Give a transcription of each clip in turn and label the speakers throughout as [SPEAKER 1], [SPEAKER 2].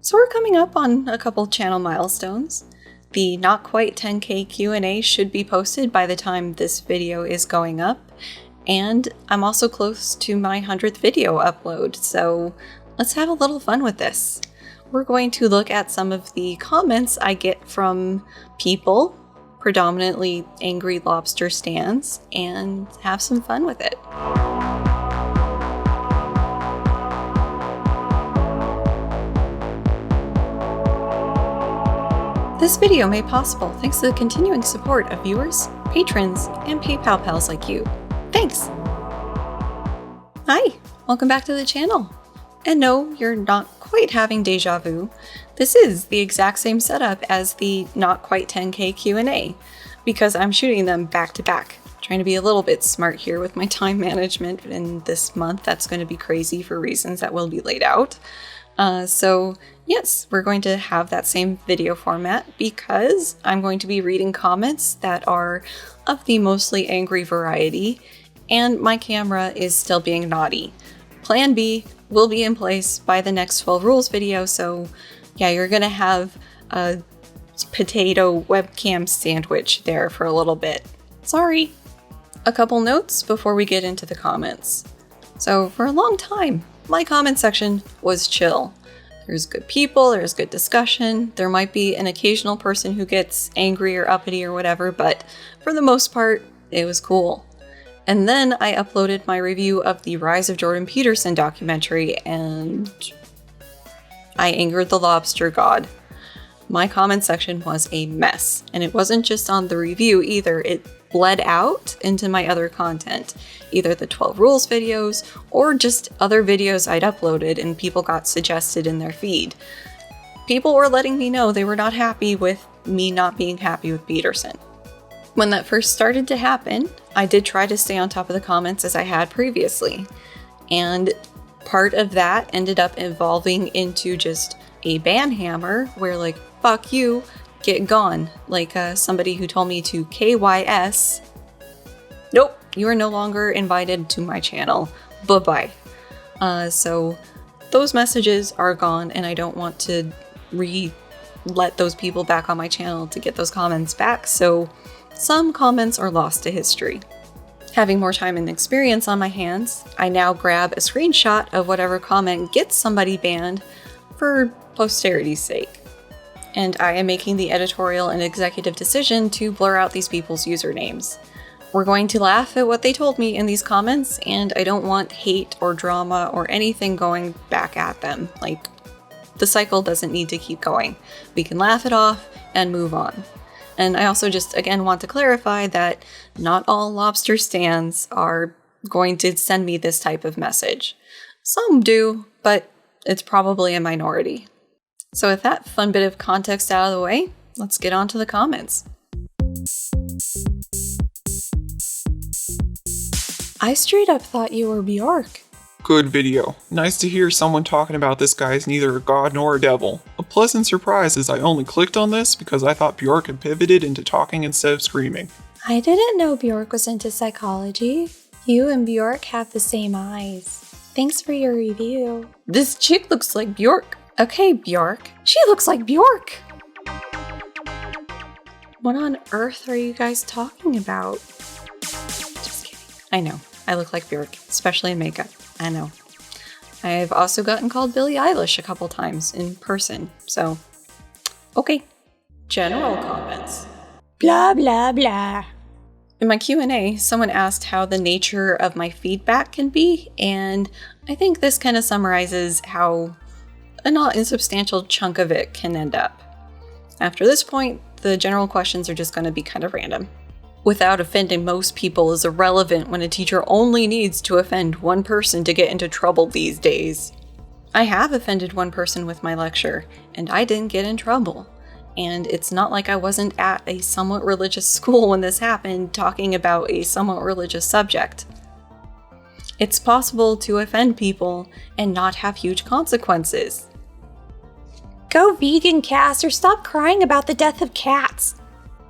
[SPEAKER 1] So we're coming up on a couple channel milestones. The not quite 10K Q&A should be posted by the time this video is going up, and I'm also close to my 100th video upload, so let's have a little fun with this. We're going to look at some of the comments I get from people, predominantly angry lobster stans, and have some fun with it. This video made possible thanks to the continuing support of viewers, patrons, and PayPal pals like you. Thanks! Hi! Welcome back to the channel. And no, you're not quite having deja vu. This is the exact same setup as the not quite 10K Q&A, because I'm shooting them back to back. Trying to be a little bit smart here with my time management in this month. That's going to be crazy for reasons that will be laid out. So yes, we're going to have that same video format because I'm going to be reading comments that are of the mostly angry variety, and my camera is still being naughty. Plan B will be in place by the next 12 rules video, so yeah, you're gonna have a potato webcam sandwich there for a little bit. Sorry. A couple notes before we get into the comments. So for a long time, my comment section was chill. There's good people, there's good discussion, there might be an occasional person who gets angry or uppity or whatever, but for the most part, it was cool. And then I uploaded my review of the Rise of Jordan Peterson documentary, and I angered the lobster god. My comment section was a mess, and it wasn't just on the review either, it bled out into my other content, either the 12 rules videos or just other videos I'd uploaded and people got suggested in their feed. People were letting me know they were not happy with me not being happy with Peterson. When that first started to happen, I did try to stay on top of the comments as I had previously, and part of that ended up evolving into just a ban hammer where like, fuck you, get gone, like somebody who told me to KYS. Nope, you are no longer invited to my channel. Bye-bye. So those messages are gone, and I don't want to let those people back on my channel to get those comments back, so some comments are lost to history. Having more time and experience on my hands, I now grab a screenshot of whatever comment gets somebody banned for posterity's sake. And I am making the editorial and executive decision to blur out these people's usernames. We're going to laugh at what they told me in these comments, and I don't want hate or drama or anything going back at them. Like, the cycle doesn't need to keep going. We can laugh it off and move on. And I also just, again, want to clarify that not all lobster stans are going to send me this type of message. Some do, but it's probably a minority. So with that fun bit of context out of the way, let's get on to the comments. I straight up thought you were Bjork.
[SPEAKER 2] Good video. Nice to hear someone talking about this guy as neither a god nor a devil. A pleasant surprise as I only clicked on this because I thought Bjork had pivoted into talking instead of screaming.
[SPEAKER 3] I didn't know Bjork was into psychology. You and Bjork have the same eyes. Thanks for your review.
[SPEAKER 1] This chick looks like Bjork.
[SPEAKER 3] Okay, Bjork. She looks like Bjork!
[SPEAKER 1] What on earth are you guys talking about? Just kidding. I know, I look like Bjork, especially in makeup. I know. I've also gotten called Billie Eilish a couple times in person, so okay. General comments.
[SPEAKER 3] Blah, blah, blah.
[SPEAKER 1] In my Q&A, someone asked how the nature of my feedback can be, and I think this kind of summarizes how a not insubstantial chunk of it can end up. After this point, the general questions are just going to be kind of random. Without offending most people is irrelevant when a teacher only needs to offend one person to get into trouble these days. I have offended one person with my lecture, and I didn't get in trouble. And it's not like I wasn't at a somewhat religious school when this happened, talking about a somewhat religious subject. It's possible to offend people and not have huge consequences.
[SPEAKER 3] Go vegan, Cass, or stop crying about the death of cats.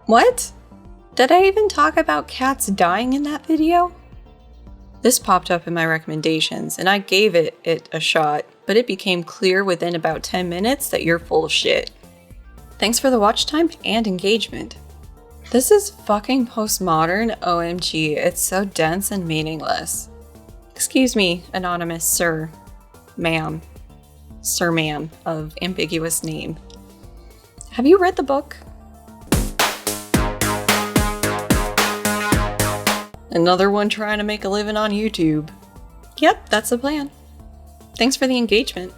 [SPEAKER 1] What? Did I even talk about cats dying in that video? This popped up in my recommendations, and I gave it a shot. but it became clear within about 10 minutes that you're full of shit. Thanks for the watch time and engagement. This is fucking postmodern, OMG, it's so dense and meaningless. Excuse me, anonymous sir, ma'am, of ambiguous name. Have you read the book? Another one trying to make a living on YouTube. Yep, that's the plan. Thanks for the engagement.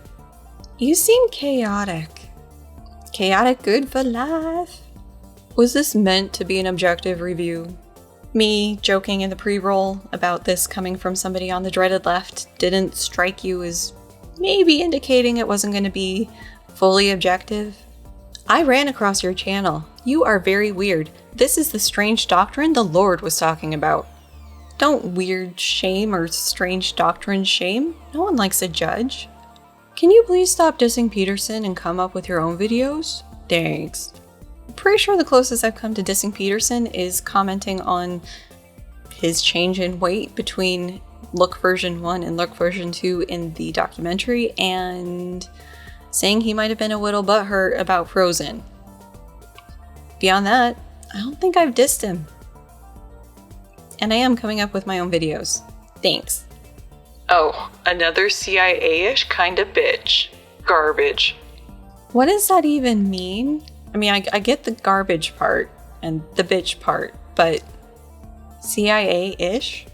[SPEAKER 1] You seem chaotic. Chaotic good for life. Was this meant to be an objective review? Me joking in the pre-roll about this coming from somebody on the dreaded left didn't strike you as maybe indicating it wasn't going to be fully objective? I ran across your channel. You are very weird. This is the strange doctrine the Lord was talking about. Don't weird shame or strange doctrine shame. No one likes a judge. Can you please stop dissing Peterson and come up with your own videos? Thanks. I'm pretty sure the closest I've come to dissing Peterson is commenting on his change in weight between Look version 1 and Look version 2 in the documentary, and saying he might have been a little butthurt about Frozen. Beyond that, I don't think I've dissed him. And I am coming up with my own videos. Thanks. Oh, another CIA-ish kind of bitch. Garbage. What does that even mean? I mean, I get the garbage part and the bitch part, but CIA-ish?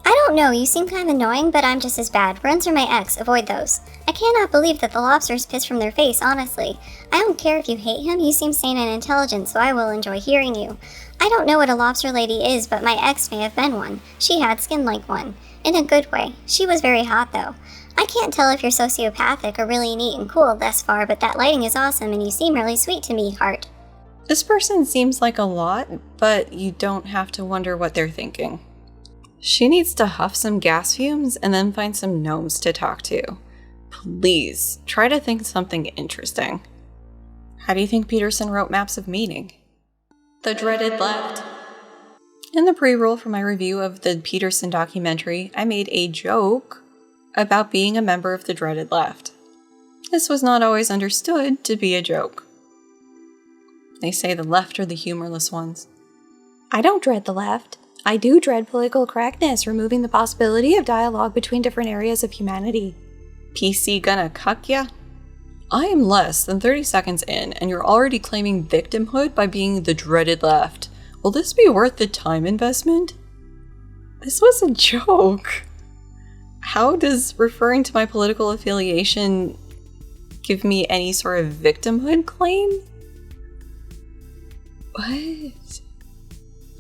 [SPEAKER 4] I don't know, you seem kind of annoying, but I'm just as bad. Runs are my ex, avoid those. I cannot believe that the lobsters piss from their face, honestly. I don't care if you hate him, you seem sane and intelligent, so I will enjoy hearing you. I don't know what a lobster lady is, but my ex may have been one. She had skin like one. In a good way. She was very hot, though. I can't tell if you're sociopathic or really neat and cool thus far, but that lighting is awesome and you seem really sweet to me, heart.
[SPEAKER 1] This person seems like a lot, but you don't have to wonder what they're thinking. She needs to huff some gas fumes and then find some gnomes to talk to. Please, try to think something interesting. How do you think Peterson wrote Maps of Meaning? The dreaded left. In the pre-roll for my review of the Peterson documentary, I made a joke about being a member of the dreaded left. This was not always understood to be a joke. They say the left are the humorless ones.
[SPEAKER 3] I don't dread the left. I do dread political correctness, removing the possibility of dialogue between different areas of humanity.
[SPEAKER 1] PC gonna cuck ya? I am less than 30 seconds in, and you're already claiming victimhood by being the dreaded left. Will this be worth the time investment? This was a joke. How does referring to my political affiliation give me any sort of victimhood claim? What?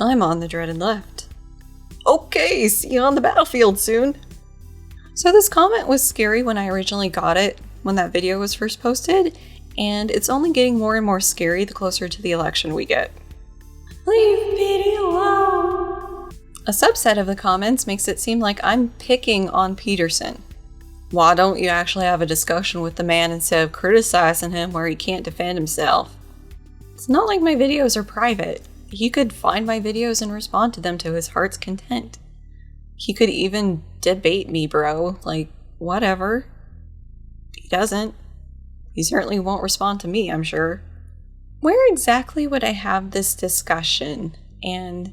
[SPEAKER 1] I'm on the dreaded left. Okay, see you on the battlefield soon. So this comment was scary when I originally got it, when that video was first posted, and it's only getting more and more scary the closer to the election we get. Leave Petey alone! A subset of the comments makes it seem like I'm picking on Peterson. Why don't you actually have a discussion with the man instead of criticizing him where he can't defend himself? It's not like my videos are private. He could find my videos and respond to them to his heart's content. He could even debate me, bro. Like, whatever. He doesn't. He certainly won't respond to me, I'm sure. Where exactly would I have this discussion? And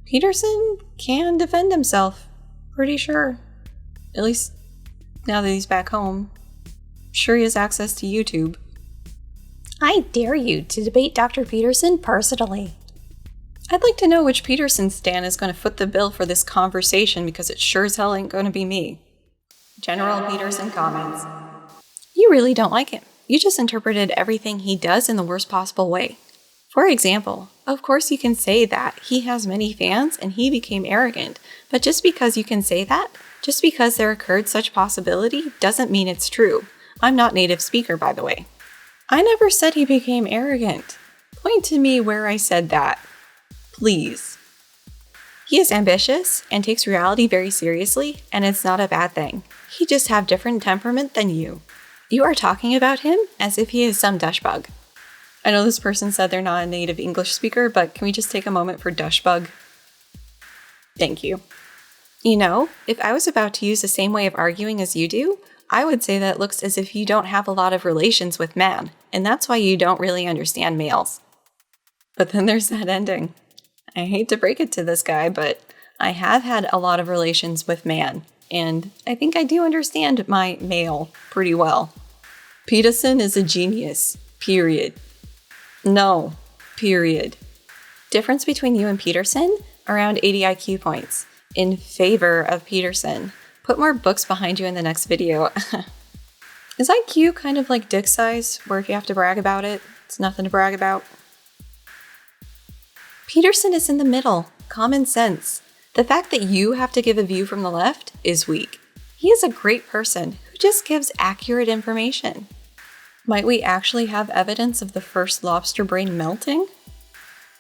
[SPEAKER 1] Peterson can defend himself. Pretty sure. At least now that he's back home. Sure he has access to YouTube.
[SPEAKER 3] I dare you to debate Dr. Peterson personally.
[SPEAKER 1] I'd like to know which Peterson-stan is going to foot the bill for this conversation, because it sure as hell ain't going to be me. General Peterson comments. You really don't like him. You just interpreted everything he does in the worst possible way. For example, of course you can say that he has many fans and he became arrogant, but just because you can say that, just because there occurred such possibility, doesn't mean it's true. I'm not native speaker, by the way. I never said he became arrogant. Point to me where I said that. Please. He is ambitious and takes reality very seriously, and it's not a bad thing. He just have different temperament than you. You are talking about him as if he is some dushbug. I know this person said they're not a native English speaker, but can we just take a moment for dushbug? Thank you. You know, if I was about to use the same way of arguing as you do, I would say that it looks as if you don't have a lot of relations with man, and that's why you don't really understand males. But then there's that ending. I hate to break it to this guy, but I have had a lot of relations with man, and I think I do understand my male pretty well. Peterson is a genius. Period. No. Period. Difference between you and Peterson? Around 80 IQ points. In favor of Peterson. Put more books behind you in the next video. Is IQ kind of like dick size, where if you have to brag about it, it's nothing to brag about? Peterson is in the middle. Common sense. The fact that you have to give a view from the left is weak. He is a great person who just gives accurate information. Might we actually have evidence of the first lobster brain melting?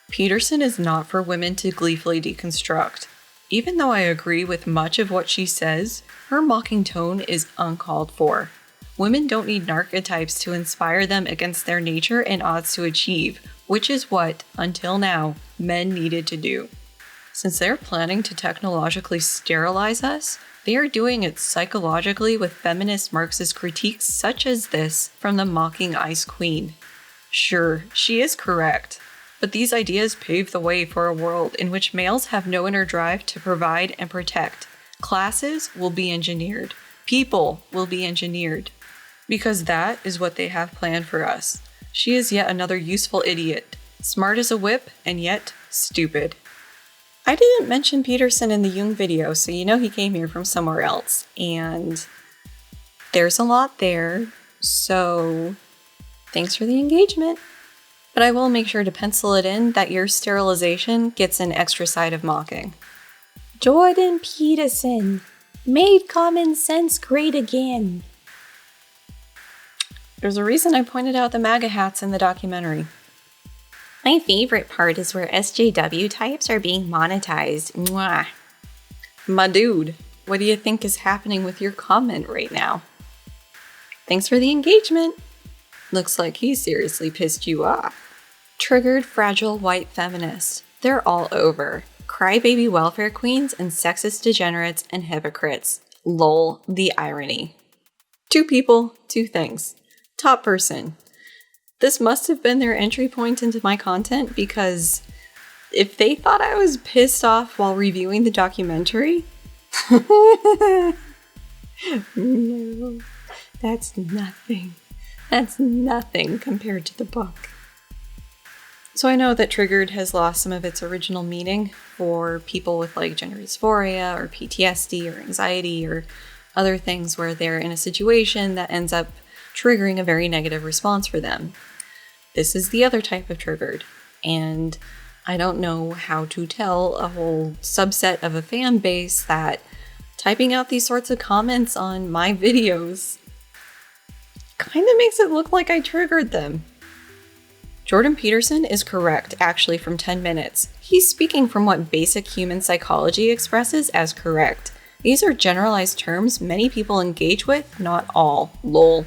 [SPEAKER 1] Peterson is not for women to gleefully deconstruct. Even though I agree with much of what she says, her mocking tone is uncalled for. Women don't need archetypes to inspire them against their nature and odds to achieve, which is what, until now, men needed to do. Since they're planning to technologically sterilize us, they are doing it psychologically with feminist Marxist critiques such as this from the mocking Ice Queen. Sure, she is correct. But these ideas pave the way for a world in which males have no inner drive to provide and protect. Classes will be engineered. People will be engineered. Because that is what they have planned for us. She is yet another useful idiot. Smart as a whip, and yet stupid. I didn't mention Peterson in the Jung video, so you know he came here from somewhere else. And there's a lot there, so thanks for the engagement. But I will make sure to pencil it in that your sterilization gets an extra side of mocking.
[SPEAKER 3] Jordan Peterson made common sense great again.
[SPEAKER 1] There's a reason I pointed out the MAGA hats in the documentary. My favorite part is where SJW types are being monetized. Mwah. My dude, what do you think is happening with your comment right now? Thanks for the engagement. Looks like he seriously pissed you off. Triggered fragile white feminists. They're all over. Crybaby welfare queens and sexist degenerates and hypocrites. Lol, the irony. 2 people, 2 things. Top person. This must have been their entry point into my content because if they thought I was pissed off while reviewing the documentary, no, that's nothing. That's nothing compared to the book. So I know that triggered has lost some of its original meaning for people with like gender dysphoria or PTSD or anxiety or other things where they're in a situation that ends up triggering a very negative response for them. This is the other type of triggered, and I don't know how to tell a whole subset of a fan base that typing out these sorts of comments on my videos kind of makes it look like I triggered them. Jordan Peterson is correct, actually, from 10 minutes. He's speaking from what basic human psychology expresses as correct. These are generalized terms many people engage with, not all. Lol.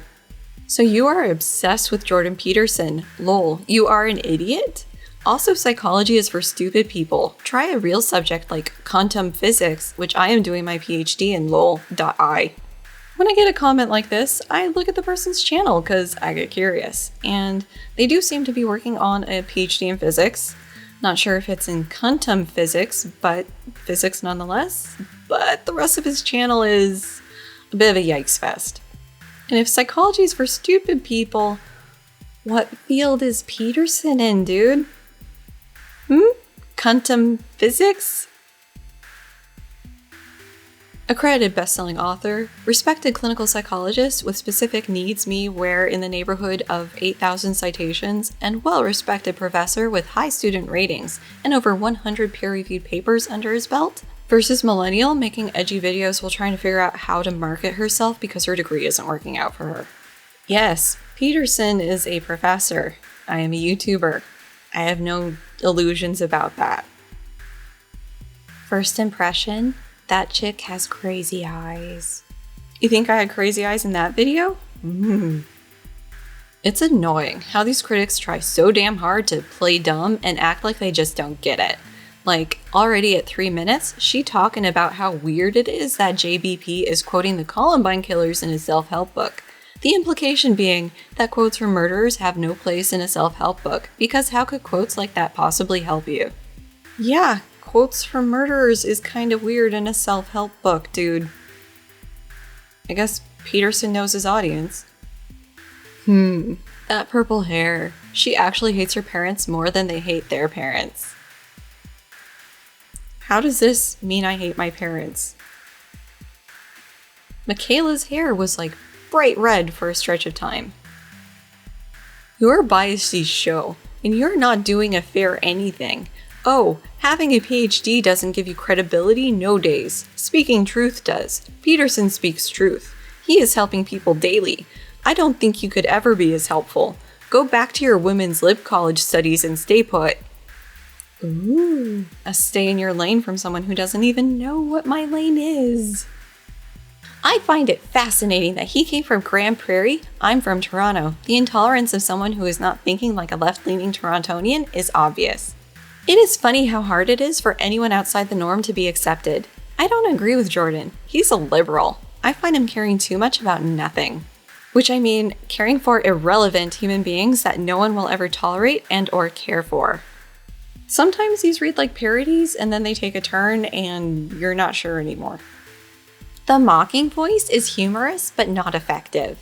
[SPEAKER 1] So you are obsessed with Jordan Peterson. Lol. You are an idiot? Also, psychology is for stupid people. Try a real subject like quantum physics, which I am doing my PhD in lol.I. When I get a comment like this, I look at the person's channel because I get curious. And they do seem to be working on a PhD in physics. Not sure if it's in quantum physics, but physics nonetheless. But the rest of his channel is a bit of a yikes fest. And if psychology is for stupid people, what field is Peterson in, dude? Quantum physics? Accredited best-selling author, respected clinical psychologist with specific needs where in the neighborhood of 8,000 citations, and well-respected professor with high student ratings and over 100 peer-reviewed papers under his belt, versus millennial making edgy videos while trying to figure out how to market herself because her degree isn't working out for her. Yes, Peterson is a professor. I am a YouTuber. I have no illusions about that. First impression, that chick has crazy eyes. You think I had crazy eyes in that video? It's annoying how these critics try so damn hard to play dumb and act like they just don't get it. Like, already at 3 minutes, she talking about how weird it is that JBP is quoting the Columbine killers in his self-help book. The implication being that quotes from murderers have no place in a self-help book, because how could quotes like that possibly help you? Yeah, quotes from murderers is kind of weird in a self-help book, dude. I guess Peterson knows his audience. That purple hair. She actually hates her parents more than they hate their parents. How does this mean I hate my parents? Michaela's hair was like bright red for a stretch of time. Your biases show, and you're not doing a fair anything. Oh, having a PhD doesn't give you credibility? No days. Speaking truth does. Peterson speaks truth. He is helping people daily. I don't think you could ever be as helpful. Go back to your women's lib college studies and stay put. Ooh, a stay in your lane from someone who doesn't even know what my lane is. I find it fascinating that he came from Grand Prairie, I'm from Toronto. The intolerance of someone who is not thinking like a left-leaning Torontonian is obvious. It is funny how hard it is for anyone outside the norm to be accepted. I don't agree with Jordan. He's a liberal. I find him caring too much about nothing. Which I mean, caring for irrelevant human beings that no one will ever tolerate and or care for. Sometimes these read like parodies and then they take a turn and you're not sure anymore. The mocking voice is humorous but not effective.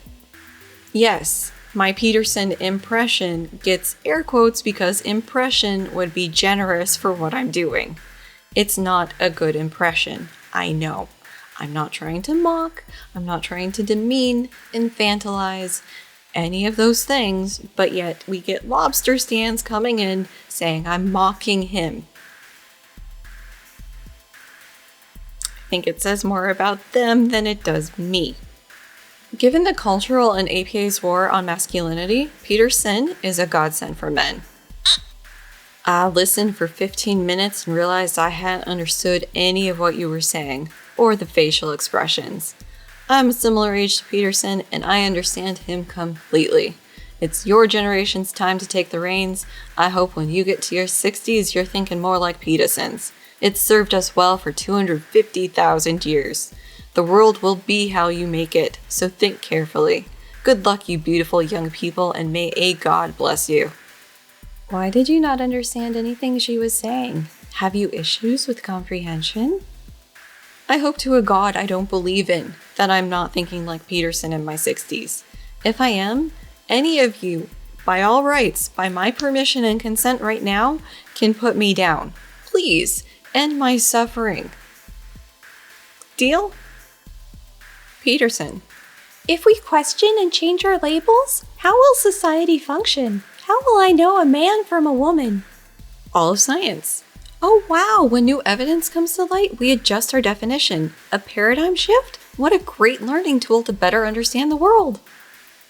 [SPEAKER 1] Yes, my Peterson impression gets air quotes because impression would be generous for what I'm doing. It's not a good impression, I know. I'm not trying to mock, I'm not trying to demean, infantilize, any of those things, but yet we get lobster stands coming in saying I'm mocking him. I think it says more about them than it does me. Given the cultural and APA's war on masculinity, Peterson is a godsend for men. I listened for 15 minutes and realized I hadn't understood any of what you were saying, or the facial expressions. I'm a similar age to Peterson, and I understand him completely. It's your generation's time to take the reins. I hope when you get to your 60s, you're thinking more like Peterson's. It's served us well for 250,000 years. The world will be how you make it, so think carefully. Good luck, you beautiful young people, and may a God bless you. Why did you not understand anything she was saying? Have you issues with comprehension? I hope to a God I don't believe in that I'm not thinking like Peterson in my 60s. If I am, any of you, by all rights, by my permission and consent right now, can put me down. Please, end my suffering. Deal? Peterson.
[SPEAKER 3] If we question and change our labels, how will society function? How will I know a man from a woman?
[SPEAKER 1] All of science. Oh wow, when new evidence comes to light, we adjust our definition. A paradigm shift? What a great learning tool to better understand the world.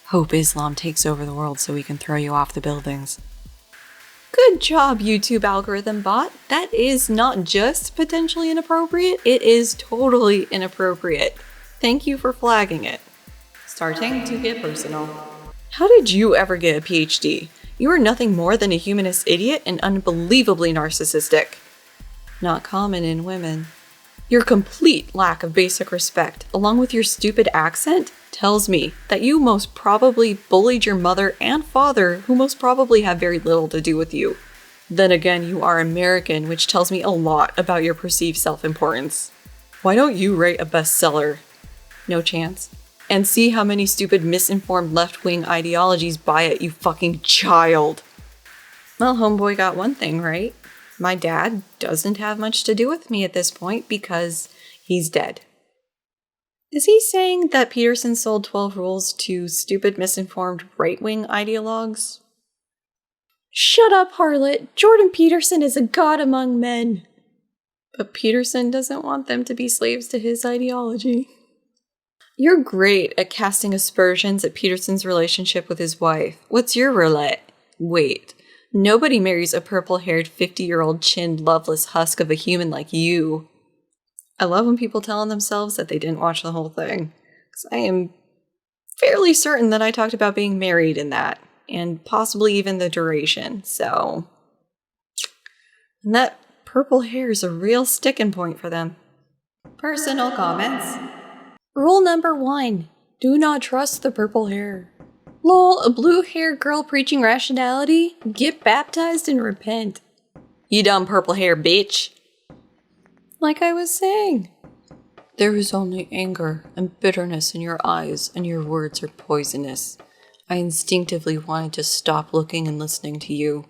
[SPEAKER 1] Hope Islam takes over the world so we can throw you off the buildings. Good job, YouTube algorithm bot. That is not just potentially inappropriate, it is totally inappropriate. Thank you for flagging it. Starting to get personal. How did you ever get a PhD? You are nothing more than a humanist idiot and unbelievably narcissistic. Not common in women. Your complete lack of basic respect, along with your stupid accent, tells me that you most probably bullied your mother and father, who most probably have very little to do with you. Then again, you are American, which tells me a lot about your perceived self-importance. Why don't you write a bestseller? No chance. And see how many stupid misinformed left-wing ideologies buy it, you fucking child. Well, homeboy got one thing right. My dad doesn't have much to do with me at this point because he's dead. Is he saying that Peterson sold 12 rules to stupid misinformed right-wing ideologues?
[SPEAKER 3] Shut up, harlot. Jordan Peterson is a god among men.
[SPEAKER 1] But Peterson doesn't want them to be slaves to his ideology. You're great at casting aspersions at Peterson's relationship with his wife. What's your roulette? Wait, nobody marries a purple-haired 50-year-old chinned loveless husk of a human like you. I love when people tell on themselves that they didn't watch the whole thing, because I am fairly certain that I talked about being married in that, and possibly even the duration, so... And that purple hair is a real sticking point for them. Personal comments. Rule number 1. Do not trust the purple hair. Lol, a blue-haired girl preaching rationality? Get baptized and repent. You dumb purple hair bitch. Like I was saying, there is only anger and bitterness in your eyes, and your words are poisonous. I instinctively wanted to stop looking and listening to you.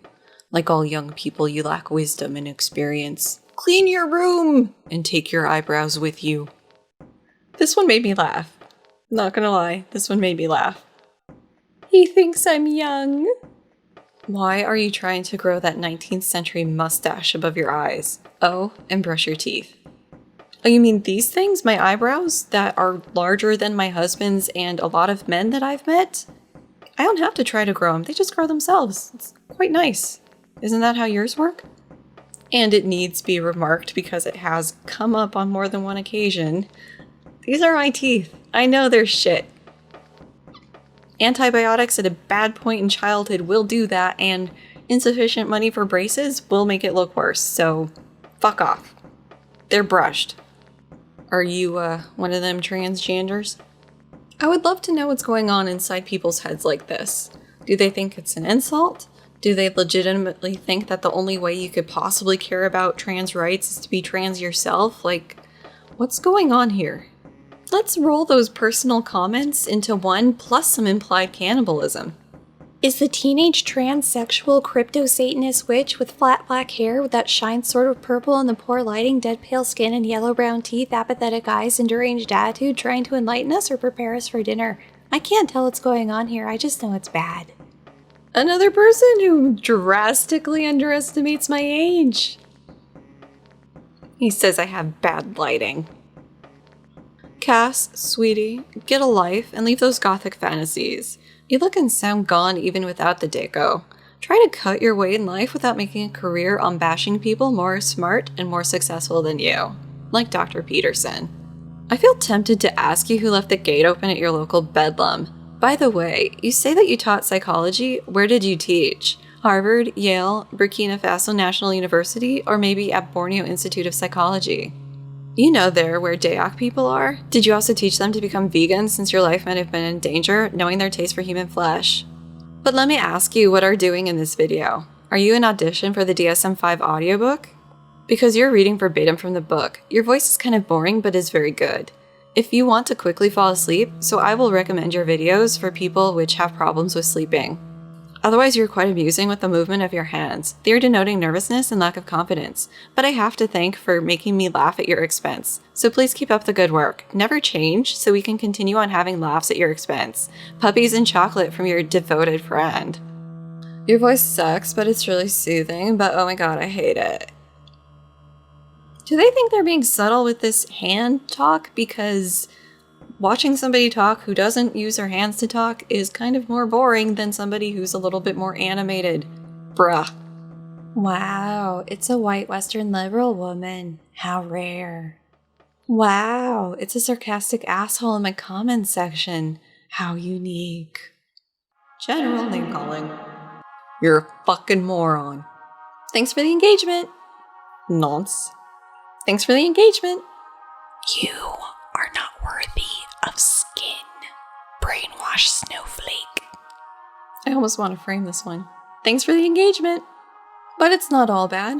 [SPEAKER 1] Like all young people, you lack wisdom and experience. Clean your room and take your eyebrows with you. This one made me laugh. Not gonna lie, this one made me laugh. He thinks I'm young. Why are you trying to grow that 19th century mustache above your eyes? Oh, and brush your teeth. Oh, you mean these things? My eyebrows that are larger than my husband's and a lot of men that I've met? I don't have to try to grow them. They just grow themselves. It's quite nice. Isn't that how yours work? And it needs to be remarked because it has come up on more than one occasion. These are my teeth. I know they're shit. Antibiotics at a bad point in childhood will do that, and insufficient money for braces will make it look worse, so fuck off. They're brushed. Are you, one of them transgenders? I would love to know what's going on inside people's heads like this. Do they think it's an insult? Do they legitimately think that the only way you could possibly care about trans rights is to be trans yourself? Like, what's going on here? Let's roll those personal comments into one plus some implied cannibalism.
[SPEAKER 3] Is the teenage transsexual crypto-Satanist witch with flat black hair that shines sort of purple in the poor lighting, dead pale skin and yellow-brown teeth, apathetic eyes, and deranged attitude trying to enlighten us or prepare us for dinner? I can't tell what's going on here, I just know it's bad.
[SPEAKER 1] Another person who drastically underestimates my age. He says I have bad lighting. Cass, sweetie, get a life and leave those gothic fantasies. You look and sound gone even without the deco. Try to cut your way in life without making a career on bashing people more smart and more successful than you. Like Dr. Peterson. I feel tempted to ask you who left the gate open at your local bedlam. By the way, you say that you taught psychology. Where did you teach? Harvard, Yale, Burkina Faso National University, or maybe at Borneo Institute of Psychology? You know there where Dayak people are? Did you also teach them to become vegans since your life might have been in danger, knowing their taste for human flesh? But let me ask you what are doing in this video. Are you in audition for the DSM-5 audiobook? Because you're reading verbatim from the book. Your voice is kind of boring but is very good. If you want to quickly fall asleep, so I will recommend your videos for people which have problems with sleeping. Otherwise, you're quite amusing with the movement of your hands. They are denoting nervousness and lack of confidence, but I have to thank for making me laugh at your expense. So please keep up the good work. Never change, so we can continue on having laughs at your expense. Puppies and chocolate from your devoted friend. Your voice sucks, but it's really soothing, but oh my god, I hate it. Do they think they're being subtle with this hand talk? Because watching somebody talk who doesn't use their hands to talk is kind of more boring than somebody who's a little bit more animated. Bruh.
[SPEAKER 3] Wow, it's a white Western liberal woman. How rare.
[SPEAKER 1] Wow, it's a sarcastic asshole in my comments section. How unique. General name calling. You're a fucking moron. Thanks for the engagement. Nonce. Thanks for the engagement.
[SPEAKER 3] You are not worthy of skin. Brainwash snowflake.
[SPEAKER 1] I almost want to frame this one. Thanks for the engagement. But it's not all bad.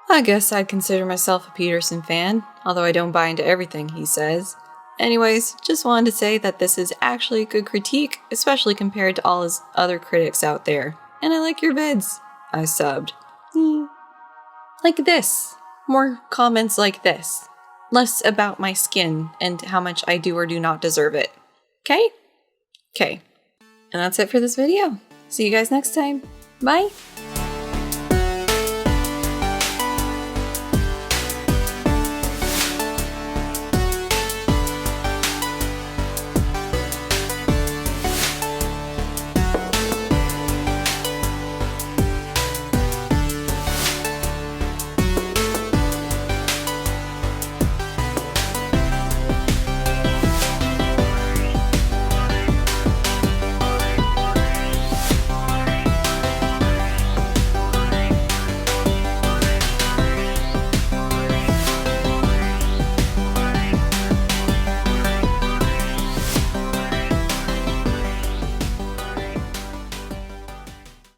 [SPEAKER 1] I guess I'd consider myself a Peterson fan, although I don't buy into everything he says. Anyways, just wanted to say that this is actually a good critique, especially compared to all his other critics out there. And I like your vids. I subbed. Like this. More comments like this. Less about my skin and how much I do or do not deserve it. Okay? Okay. And that's it for this video. See you guys next time. Bye!